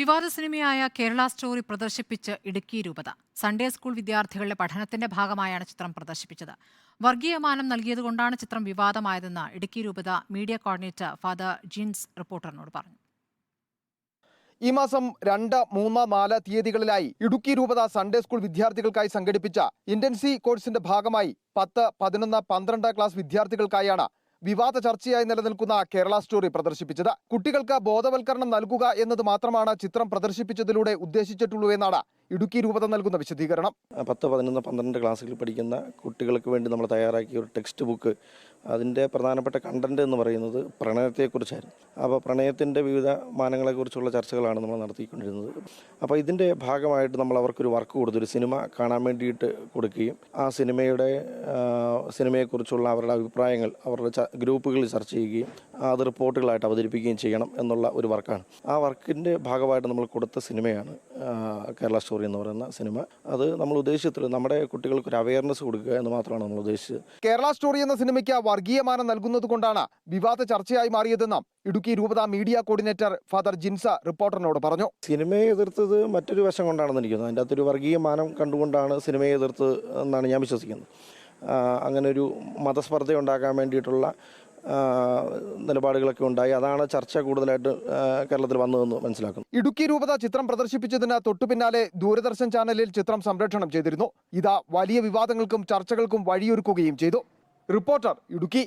വിവാദ സിനിമയായ കേരള സ്റ്റോറി പ്രദർശിപ്പിച്ച് ഇടുക്കി രൂപത. Sunday school വിദ്യാർത്ഥികളുടെ പഠനത്തിന്റെ ഭാഗമായാണ് ചിത്രം പ്രദർശിപ്പിച്ചത്. വർഗീയമാനം നൽകിയതുകൊണ്ടാണ് ചിത്രം വിവാദമായതെന്ന് ഇടുക്കി രൂപത മീഡിയ കോർഡിനേറ്റർ ഫാദർ ജിൻസ് റിപ്പോർട്ടറിനോട് പറഞ്ഞു. ഈ മാസം 2, 3, 4 തീയതികളിലായി ഇടുക്കി രൂപത സൺഡേ സ്കൂൾ വിദ്യാർത്ഥികൾക്കായി സംഘടിപ്പിച്ച ഇന്റൻസീവ് കോഴ്സിന്റെ ഭാഗമായി 10, 11, 12 ക്ലാസ് വിദ്യാർത്ഥികൾക്കായാണ് വിവാദ ചർച്ചയായി നിലനിൽക്കുന്ന കേരള സ്റ്റോറി പ്രദർശിപ്പിച്ചത്. കുട്ടികൾക്ക് ബോധവൽക്കരണം നൽകുക എന്നത് മാത്രമാണ് ചിത്രം പ്രദർശിപ്പിച്ചതിലൂടെ ഉദ്ദേശിച്ചിട്ടുള്ളൂ എന്നാണ് ഇടുക്കി രൂപത നൽകുന്ന വിശദീകരണം. 10, 11, 12 ക്ലാസ്സിൽ പഠിക്കുന്ന കുട്ടികൾക്ക് വേണ്ടി നമ്മൾ തയ്യാറാക്കിയ ഒരു ടെക്സ്റ്റ് ബുക്ക്, അതിൻ്റെ പ്രധാനപ്പെട്ട കണ്ടന്റ് എന്ന് പറയുന്നത് പ്രണയത്തെക്കുറിച്ചായിരുന്നു. അപ്പോൾ പ്രണയത്തിൻ്റെ വിവിധ മാനങ്ങളെക്കുറിച്ചുള്ള ചർച്ചകളാണ് നമ്മൾ നടത്തിക്കൊണ്ടിരുന്നത്. അപ്പോൾ ഇതിൻ്റെ ഭാഗമായിട്ട് നമ്മൾ അവർക്കൊരു വർക്ക് കൊടുത്തു, ഒരു സിനിമ കാണാൻ വേണ്ടിയിട്ട് കൊടുക്കുകയും ആ സിനിമയെക്കുറിച്ചുള്ള അവരുടെ അഭിപ്രായങ്ങൾ അവരുടെ ഗ്രൂപ്പുകളിൽ ചർച്ച ചെയ്യുകയും അത് റിപ്പോർട്ടുകളായിട്ട് അവതരിപ്പിക്കുകയും ചെയ്യണം എന്നുള്ള ഒരു വർക്കാണ്. ആ വർക്കിൻ്റെ ഭാഗമായിട്ട് നമ്മൾ കൊടുത്ത സിനിമയാണ് കേരള സ്റ്റോറി എന്ന് പറയുന്ന സിനിമ. അത് നമ്മൾ ഉദ്ദേശിച്ചത് നമ്മുടെ കുട്ടികൾക്ക് ഒരു അവയർനെസ് കൊടുക്കുക എന്ന് മാത്രമാണ് നമ്മൾ ഉദ്ദേശിച്ചത്. കേരള സ്റ്റോറി എന്ന സിനിമയ്ക്ക് വർഗീയമാനം നൽകുന്നത് കൊണ്ടാണ് വിവാദ ചർച്ചയായി മാറിയതെന്നും ഇടുക്കി രൂപത മീഡിയ കോർഡിനേറ്റർ ഫാദർ ജിൻസ റിപ്പോർട്ടറിനോട് പറഞ്ഞു. സിനിമയെ എതിർത്തത് മറ്റൊരു വശം കൊണ്ടാണെന്ന് എനിക്ക് തോന്നുന്നു. അതിൻ്റെ അകത്തൊരു വർഗീയമാനം കണ്ടുകൊണ്ടാണ് സിനിമയെ എതിർത്തത് എന്നാണ് ഞാൻ വിശ്വസിക്കുന്നത്. അങ്ങനെ ഒരു മതസ്പർദ്ധ ഉണ്ടാക്കാൻ വേണ്ടിയിട്ടുള്ള നിലപാടുകളൊക്കെ ഉണ്ടായി. അതാണ് ചർച്ച കൂടുതലായിട്ട് കേരളത്തിൽ വന്നതെന്ന് മനസ്സിലാക്കുന്നു. ഇടുക്കി രൂപത ചിത്രം പ്രദർശിപ്പിച്ചതിന് തൊട്ടു പിന്നാലെ ദൂരദർശൻ ചാനലിൽ ചിത്രം സംപ്രേഷണം ചെയ്തിരുന്നു. ഇത് വലിയ വിവാദങ്ങൾക്കും ചർച്ചകൾക്കും വഴിയൊരുക്കുകയും ചെയ്തു. റിപ്പോർട്ടർ, ഇടുക്കി.